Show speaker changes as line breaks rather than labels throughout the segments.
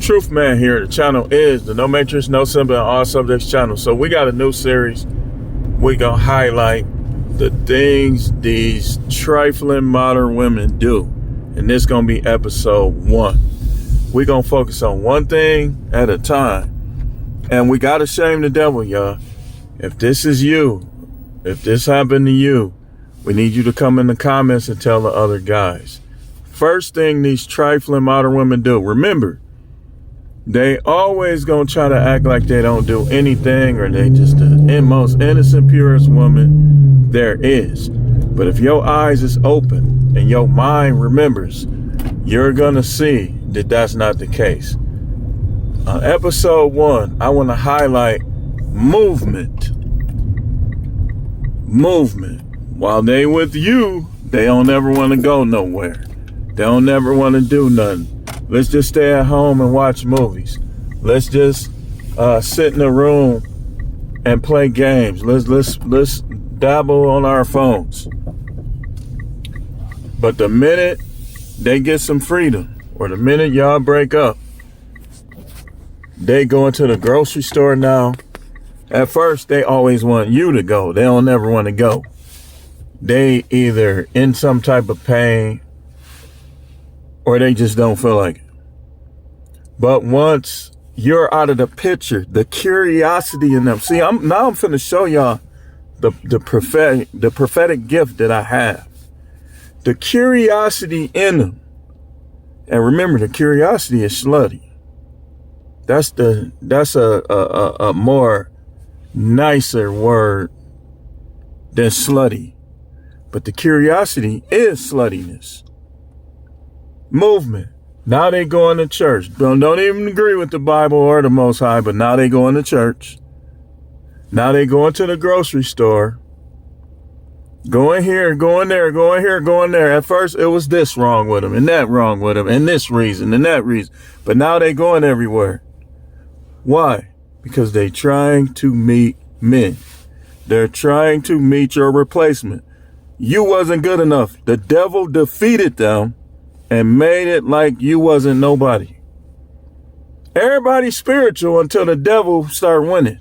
Truth Man here. The channel is the No Matrix, No Symbol, and All Subjects channel. So we got a new series. We're going to highlight the things these trifling modern women do. And this going to be episode 1. We're going to focus on one thing at a time. And we got to shame the devil, y'all. If this is you, if this happened to you, we need you to come in the comments and tell the other guys. First thing these trifling modern women do, remember, they always gonna try to act like they don't do anything or they just the most innocent, purest woman there is. But if your eyes is open and your mind remembers, you're gonna see that that's not the case. On episode 1, I want to highlight movement. Movement. While they with you, they don't ever want to go nowhere. They don't ever want to do nothing. Let's just stay at home and watch movies. Let's just sit in a room and play games. Let's dabble on our phones. But the minute they get some freedom, or the minute y'all break up, they go into the grocery store now. At first, they always want you to go. They don't ever want to go. They either in some type of pain or they just don't feel like it. But once you're out of the picture, the curiosity in them. See, I'm finna show y'all the prophetic gift that I have. The curiosity in them. And remember, the curiosity is slutty. That's a more nicer word than slutty. But the curiosity is sluttiness. Movement. Now they going to church. Don't even agree with the Bible or the Most High, but now they going to church. Now they going to the grocery store. Going here, going there, going here, going there. At first, it was this wrong with them and that wrong with them and this reason and that reason. But now they going everywhere. Why? Because they trying to meet men. They're trying to meet your replacement. You wasn't good enough. The devil defeated them and made it like you wasn't nobody. Everybody's spiritual until the devil start winning.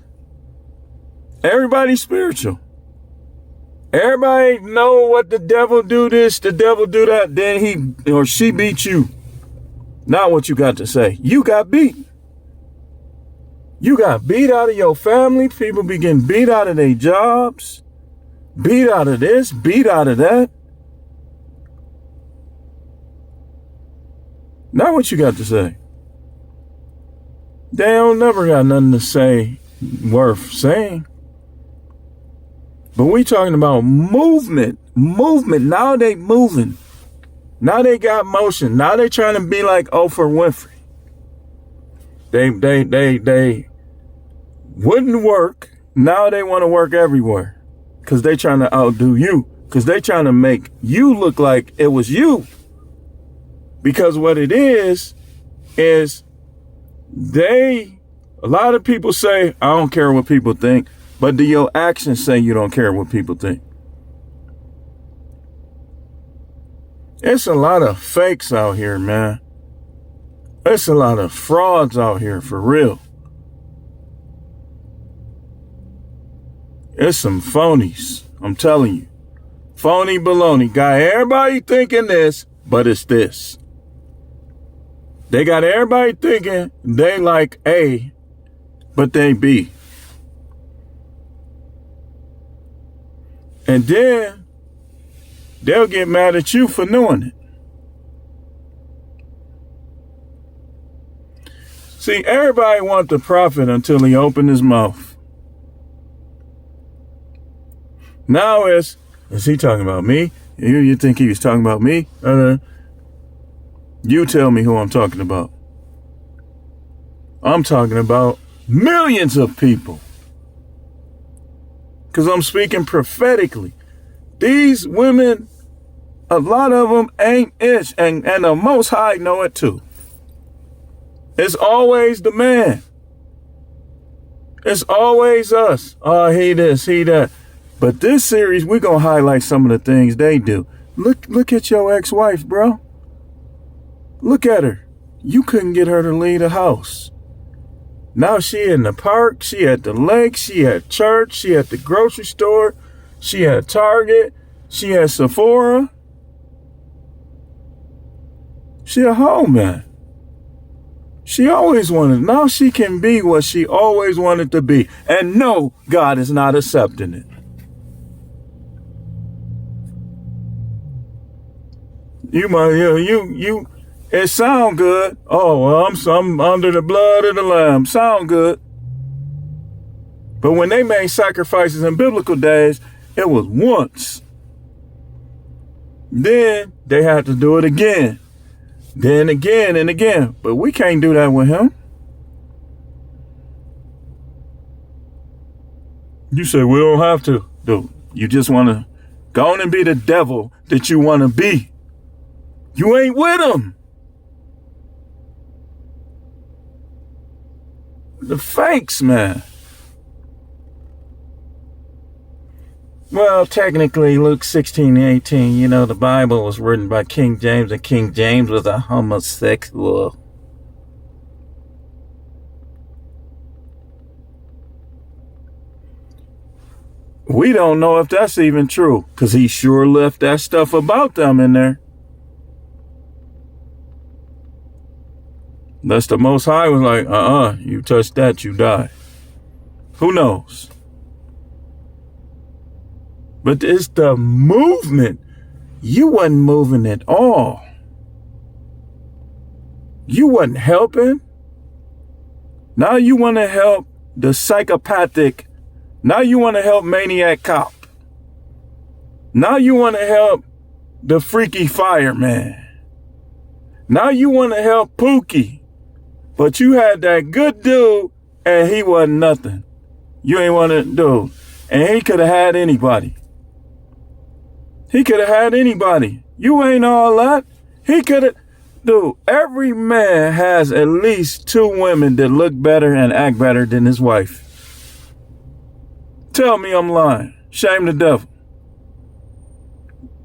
Everybody's spiritual. Everybody know what the devil do this, the devil do that, then he or she beat you. Not what you got to say. You got beat. You got beat out of your family. People be getting beat out of their jobs. Beat out of this, beat out of that. Not what you got to say. They don't never got nothing to say worth saying. But we talking about movement. Movement. Now they moving. Now they got motion. Now they trying to be like Oprah Winfrey. They wouldn't work. Now they want to work everywhere. Because they trying to outdo you. Because they trying to make you look like it was you. Because what it is a lot of people say, I don't care what people think, but do your actions say you don't care what people think? It's a lot of fakes out here, man. It's a lot of frauds out here, for real. It's some phonies, I'm telling you. Phony baloney. Got everybody thinking this, but it's this. They got everybody thinking they like A, but they B. And then they'll get mad at you for knowing it. See, everybody wants the prophet until he opened his mouth. Now is he talking about me? You think he was talking about me? You tell me who I'm talking about. I'm talking about millions of people. Because I'm speaking prophetically. These women, a lot of them ain't it. And the Most High know it too. It's always the man. It's always us. Oh, he this, he that. But this series, we're going to highlight some of the things they do. Look at your ex-wife, bro. Look at her. You couldn't get her to leave the house. Now she in the park, she at the lake, she at church, she at the grocery store, she at Target, she at Sephora. She a home man. She always wanted. Now she can be what she always wanted to be. And no, God is not accepting it. You might, it sound good. Oh, well, I'm under the blood of the Lamb. Sound good. But when they made sacrifices in biblical days, it was once. Then they had to do it again. Then again and again. But we can't do that with him. You say we don't have to. Dude, you just want to go on and be the devil that you want to be. You ain't with him. The fakes, man. Well, technically, Luke 16:18, you know, the Bible was written by King James, and King James was a homosexual. We don't know if that's even true, because he sure left that stuff about them in there. Unless the Most High was like, you touch that, you die. Who knows? But it's the movement. You wasn't moving at all. You wasn't helping. Now you want to help the psychopathic. Now you want to help maniac cop. Now you want to help the freaky fireman. Now you want to help Pookie. But you had that good dude and he wasn't nothing. You ain't want to do. And he could have had anybody. He could have had anybody. You ain't all that. He could have. Dude, every man has at least 2 women that look better and act better than his wife. Tell me I'm lying. Shame the devil.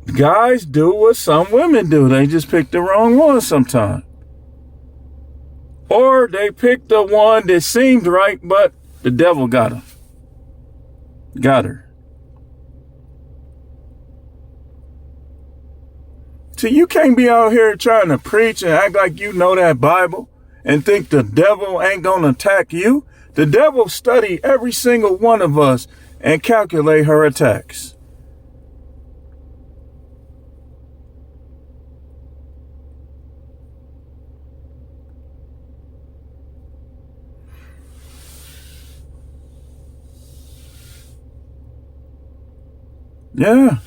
Guys do what some women do. They just pick the wrong one sometimes. Or they pick the one that seemed right, but the devil got him. Got her. See, you can't be out here trying to preach and act like you know that Bible and think the devil ain't gonna attack you. The devil study every single one of us and calculate her attacks. Yeah.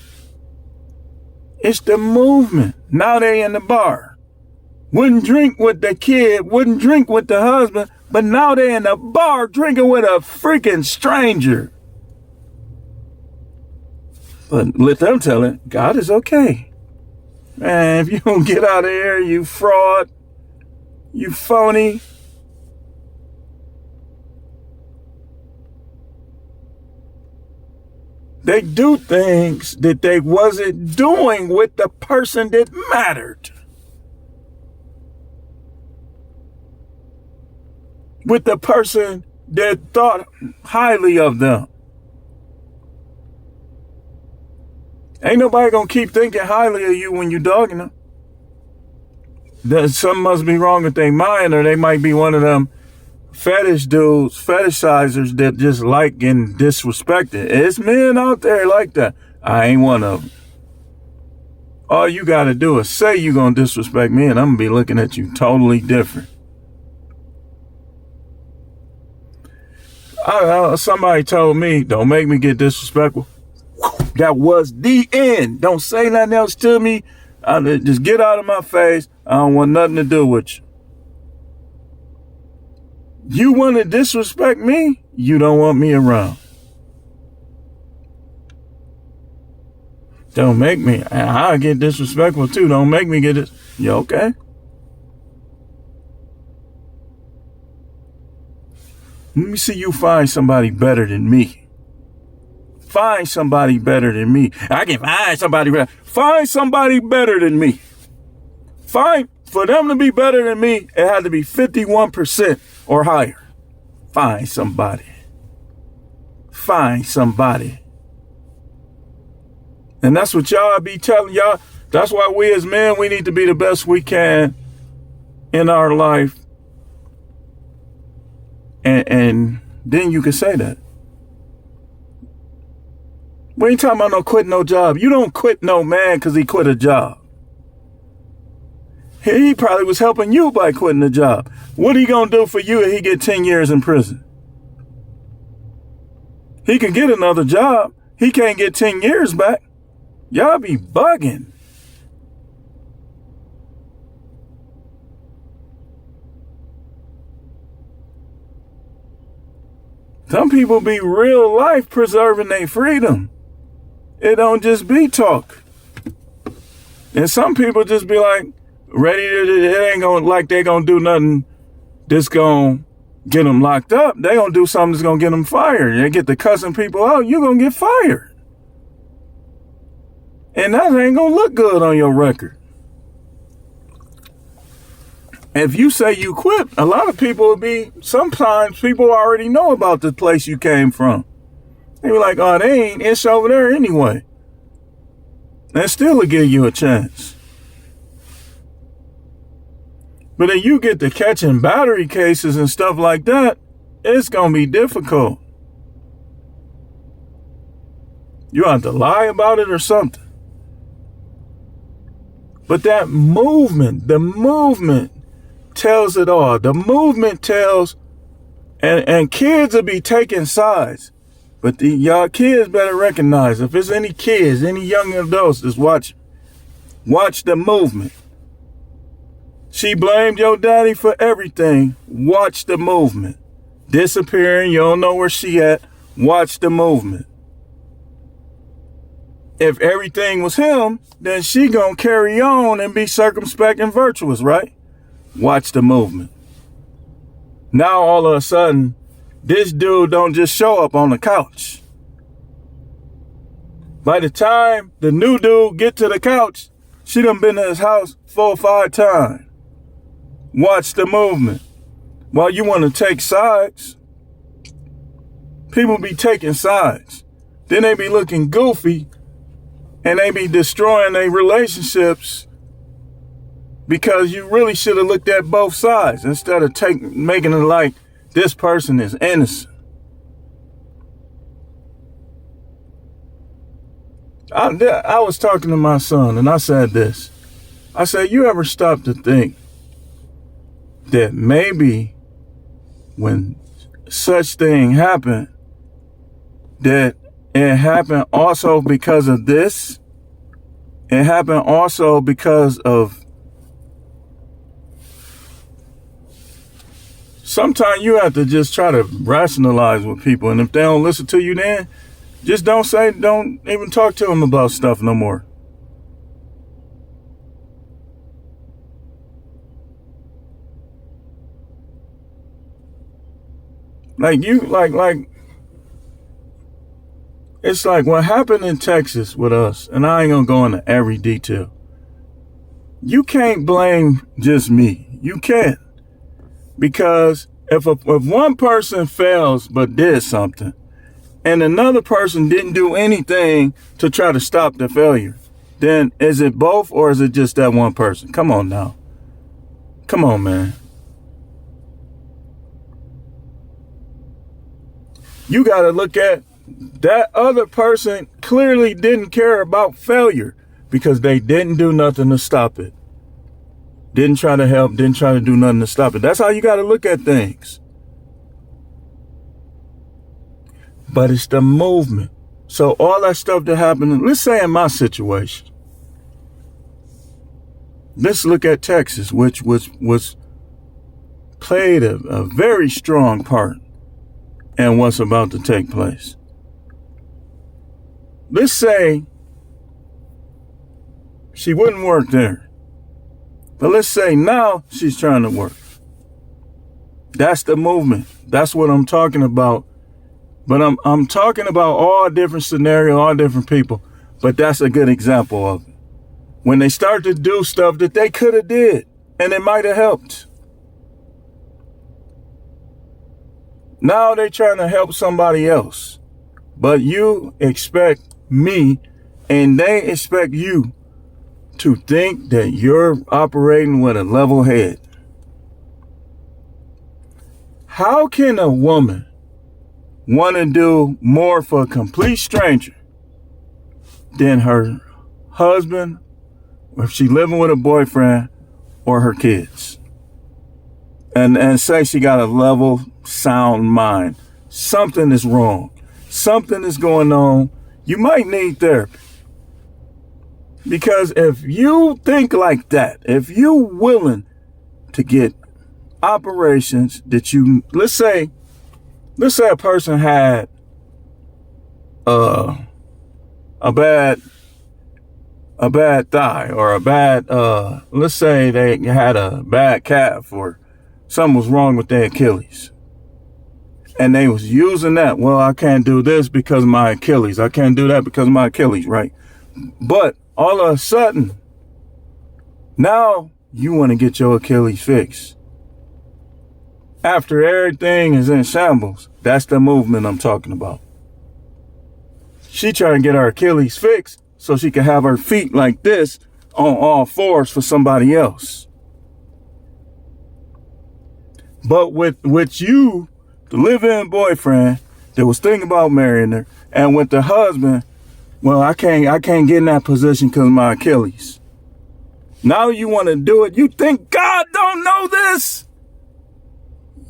It's the movement. Now they in the bar. Wouldn't drink with the kid, wouldn't drink with the husband, but now they in the bar drinking with a freaking stranger. But let them tell it, God is okay. Man, if you don't get out of here, you fraud, you phony. They do things that they wasn't doing with the person that mattered. With the person that thought highly of them. Ain't nobody gonna keep thinking highly of you when you dogging them. Something must be wrong with their mind, or they might be one of them fetish dudes, fetishizers that just like and disrespect it. It's men out there like that. I ain't one of them. All you got to do is say you going to disrespect me and I'm going to be looking at you totally different. Somebody told me, don't make me get disrespectful. That was the end. Don't say nothing else to me. Just get out of my face. I don't want nothing to do with you. You want to disrespect me? You don't want me around. Don't make me. I get disrespectful too. Don't make me get it. You okay? Let me see you find somebody better than me. Find somebody better than me. I can find somebody better. Find somebody better than me. Find For them to be better than me, it had to be 51% or higher. Find somebody. Find somebody. And that's what y'all be telling y'all. That's why we as men, we need to be the best we can in our life. And then you can say that. We ain't talking about no quit no job. You don't quit no man because he quit a job. He probably was helping you by quitting the job. What he gonna do for you if he get 10 years in prison? He can get another job. He can't get 10 years back. Y'all be bugging. Some people be real life preserving their freedom. It don't just be talk. And some people just be like, ready to, it ain't gonna, like they gonna do nothing that's gonna get them locked up. They gonna do something that's gonna get them fired. They get the cussing people out, you gonna get fired. And that ain't gonna look good on your record. If you say you quit, a lot of people will be, sometimes people already know about the place you came from. They be like, oh, they ain't, it's over there anyway. And still will give you a chance. But if you get to catching battery cases and stuff like that, it's going to be difficult. You have to lie about it or something. But that movement, the movement tells it all. The movement tells, and kids will be taking sides. But y'all kids better recognize, if there's any kids, any young adults that's watching, watch the movement. She blamed your daddy for everything. Watch the movement. Disappearing, you don't know where she at. Watch the movement. If everything was him, then she gonna carry on and be circumspect and virtuous, right? Watch the movement. Now all of a sudden, this dude don't just show up on the couch. By the time the new dude get to the couch, she done been to his house 4 or 5 times. Watch the movement. While you want to take sides, people be taking sides. Then they be looking goofy and they be destroying their relationships because you really should have looked at both sides instead of making it like this person is innocent. I was talking to my son and I said this. I said, you ever stop to think that maybe when such thing happened, that it happened also because of this? It happened also because of, sometimes you have to just try to rationalize with people. And if they don't listen to you, then just don't even talk to them about stuff no more. It's like what happened in Texas with us, and I ain't gonna go into every detail. You can't blame just me. You can't. Because if one person fails but did something, and another person didn't do anything to try to stop the failure, then is it both or is it just that one person? Come on now. Come on, man. You got to look at that other person clearly didn't care about failure because they didn't do nothing to stop it. Didn't try to help, didn't try to do nothing to stop it. That's how you got to look at things. But it's the movement. So all that stuff that happened, let's say in my situation, let's look at Texas, which was played a very strong part in what's about to take place. Let's say she wouldn't work there. But let's say now she's trying to work. That's the movement. That's what I'm talking about. But I'm talking about all different scenarios, all different people. But that's a good example of it. When they start to do stuff that they could have did. and it might have helped. Now they trying to help somebody else. But you expect me and they expect you to think that you're operating with a level head. How can a woman want to do more for a complete stranger than her husband, or if she's living with a boyfriend, or her kids? And say she got a level, sound mind. Something is wrong. Something is going on. You might need therapy. Because if you think like that, if you're willing to get operations that you, let's say a person had a bad thigh, or a bad, let's say they had a bad calf, or something was wrong with their Achilles. And they was using that. Well, I can't do this because of my Achilles. I can't do that because of my Achilles, right? But all of a sudden, now you want to get your Achilles fixed. After everything is in shambles, that's the movement I'm talking about. She trying to get her Achilles fixed so she can have her feet like this on all fours for somebody else. But with you, the live-in boyfriend that was thinking about marrying her, and with the husband, well, I can't get in that position because of my Achilles. Now you want to do it. You think God don't know this?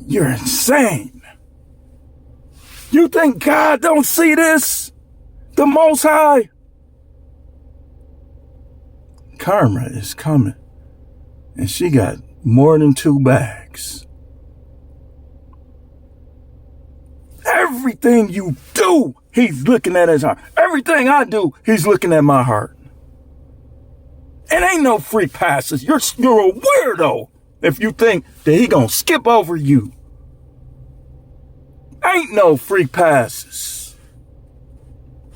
You're insane. You think God don't see this? The Most High? Karma is coming. And she got more than 2 bags. Everything you do, he's looking at his heart. Everything I do, he's looking at my heart. It ain't no free passes. You're a weirdo if you think that he gonna skip over you. Ain't no free passes.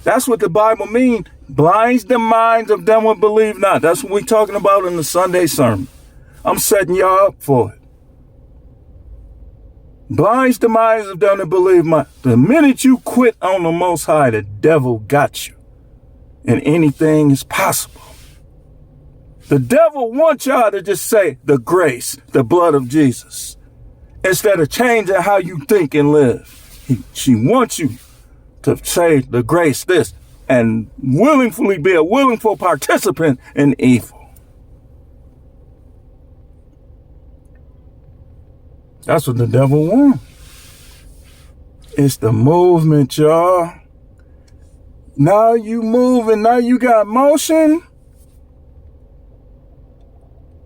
That's what the Bible means. Blinds the minds of them who believe not. That's what we talking about in the Sunday sermon. I'm setting y'all up for it. Blinds the minds of them that believe not. The minute you quit on the Most High, the devil got you. And anything is possible. The devil wants y'all to just say the grace, the blood of Jesus, instead of changing how you think and live. She wants you to say the grace this and willingly be a willful participant in evil. That's what the devil wants. It's the movement, y'all. Now you moving, now you got motion.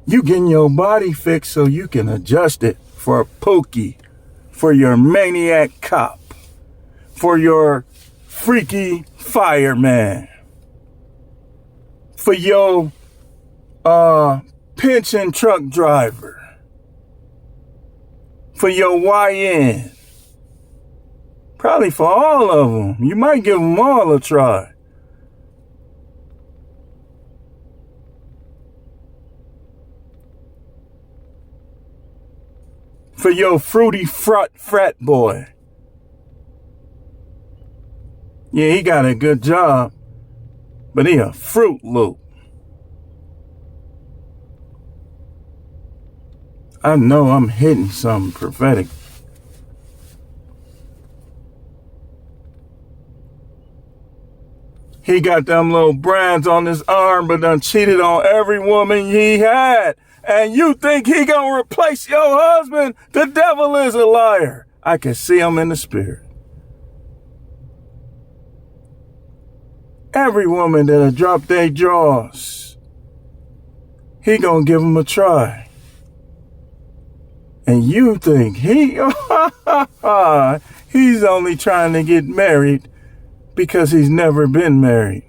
You getting your body fixed so you can adjust it for a pookie, for your maniac cop, for your freaky fireman, for your pension truck driver, for your YN. Probably for all of them. You might give them all a try. For your fruity frat boy. Yeah, he got a good job, but he a Fruit Loop. I know I'm hitting something prophetic. He got them little brands on his arm, but done cheated on every woman he had. And you think he gonna replace your husband? The devil is a liar. I can see him in the spirit. Every woman that'll drop their drawers, he gonna give them a try. And you think he's only trying to get married because he's never been married.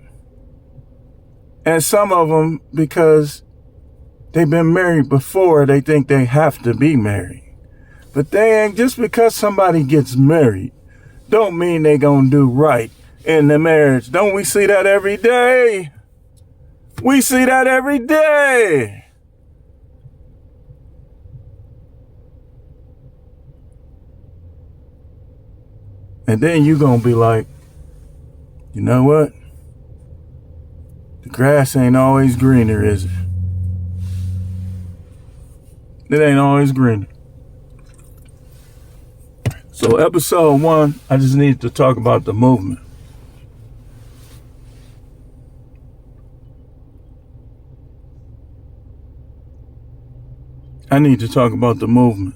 And some of them, because they've been married before, they think they have to be married. But they ain't. Just because somebody gets married don't mean they gonna do right in the marriage. Don't we see that every day? We see that every day. And then you gonna be like, you know what? The grass ain't always greener, is it? It ain't always greener. So episode 1, I just need to talk about the movement. I need to talk about the movement.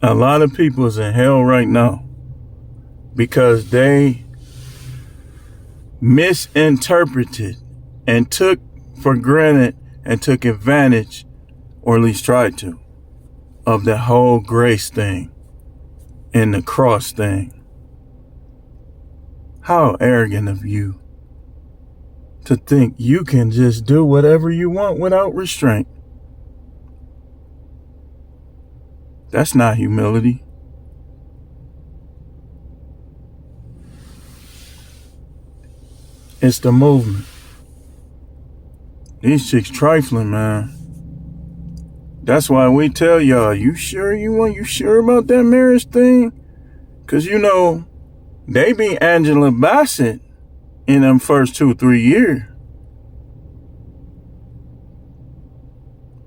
A lot of people is in hell right now because they misinterpreted and took for granted and took advantage, or at least tried to, of the whole grace thing and the cross thing. How arrogant of you to think you can just do whatever you want without restraint. That's not humility. It's the movement. These chicks trifling, man. That's why we tell y'all, you sure about that marriage thing? Cause you know, they be Angela Bassett in them first 2-3 years.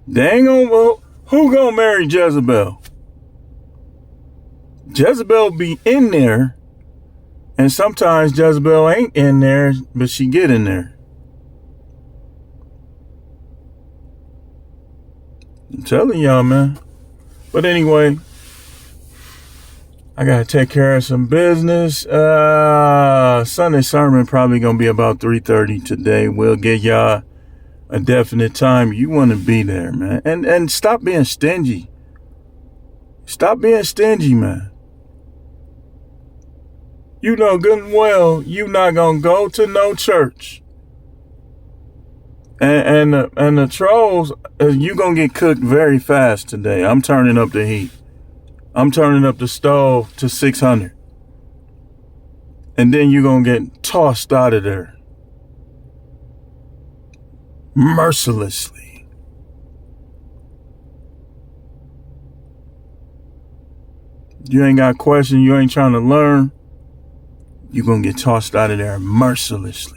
They ain't gonna, who gonna marry Jezebel? Jezebel be in there, and sometimes Jezebel ain't in there, but she get in there. I'm telling y'all, man. But anyway, I gotta take care of some business. Sunday sermon probably gonna be about 3:30 today. We'll get y'all a definite time. You want to be there, man. And stop being stingy. Stop being stingy, man. You know good and well you not gonna go to no church. And the trolls, you gonna get cooked very fast today. I'm turning up the heat. I'm turning up the stove to 600. And then you gonna get tossed out of there. Mercilessly. You ain't got questions, you ain't trying to learn. You're gonna get tossed out of there mercilessly.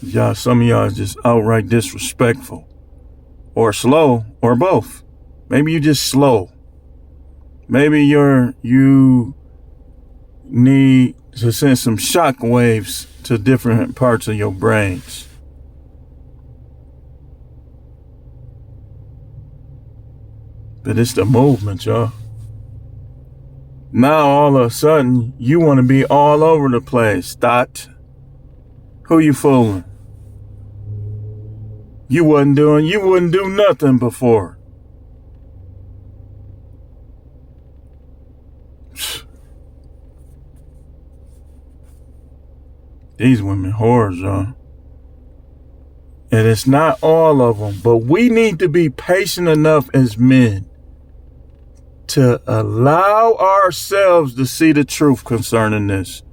Y'all, some of y'all is just outright disrespectful. Or slow, or both. Maybe you just slow. Maybe you need to send some shock waves to different parts of your brains. But it's the movement, y'all. Now all of a sudden, you want to be all over the place. Thought, who you fooling? You wouldn't do nothing before. These women whores, y'all. And it's not all of them, but we need to be patient enough as men to allow ourselves to see the truth concerning this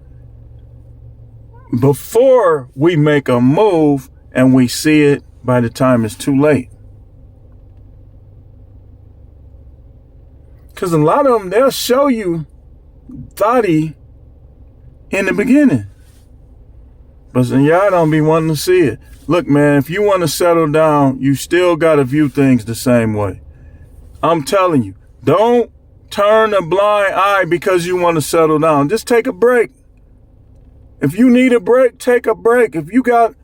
before we make a move and we see it by the time it's too late. Because a lot of them, they'll show you thotty in the beginning. But y'all don't be wanting to see it. Look, man, if you want to settle down, you still got to view things the same way. I'm telling you, don't turn a blind eye because you want to settle down. Just take a break. If you need a break, take a break. If you got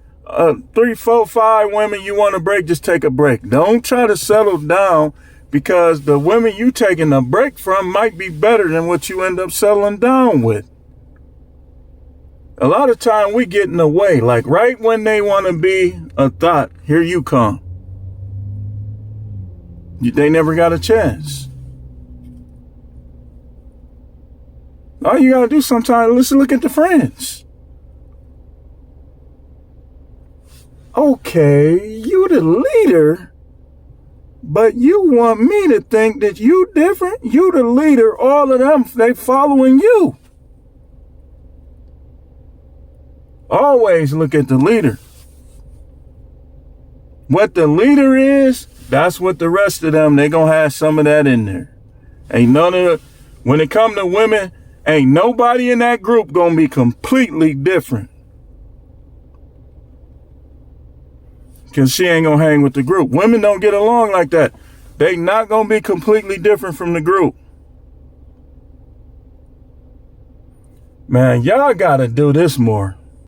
3, 4, 5 women you want a break, just take a break. Don't try to settle down because the women you taking a break from might be better than what you end up settling down with. A lot of time we get in the way, like right when they want to be a thought, here you come. They never got a chance. All you gotta do sometimes is look at the friends. Okay, you the leader, but you want me to think that you different? You the leader, all of them, they following you. Always look at the leader. What the leader is, that's what the rest of them, they gonna have some of that in there. Ain't none of the, when it come to women, ain't nobody in that group gonna be completely different. Because she ain't gonna hang with the group. Women don't get along like that. They not gonna be completely different from the group. Man, y'all gotta do this more.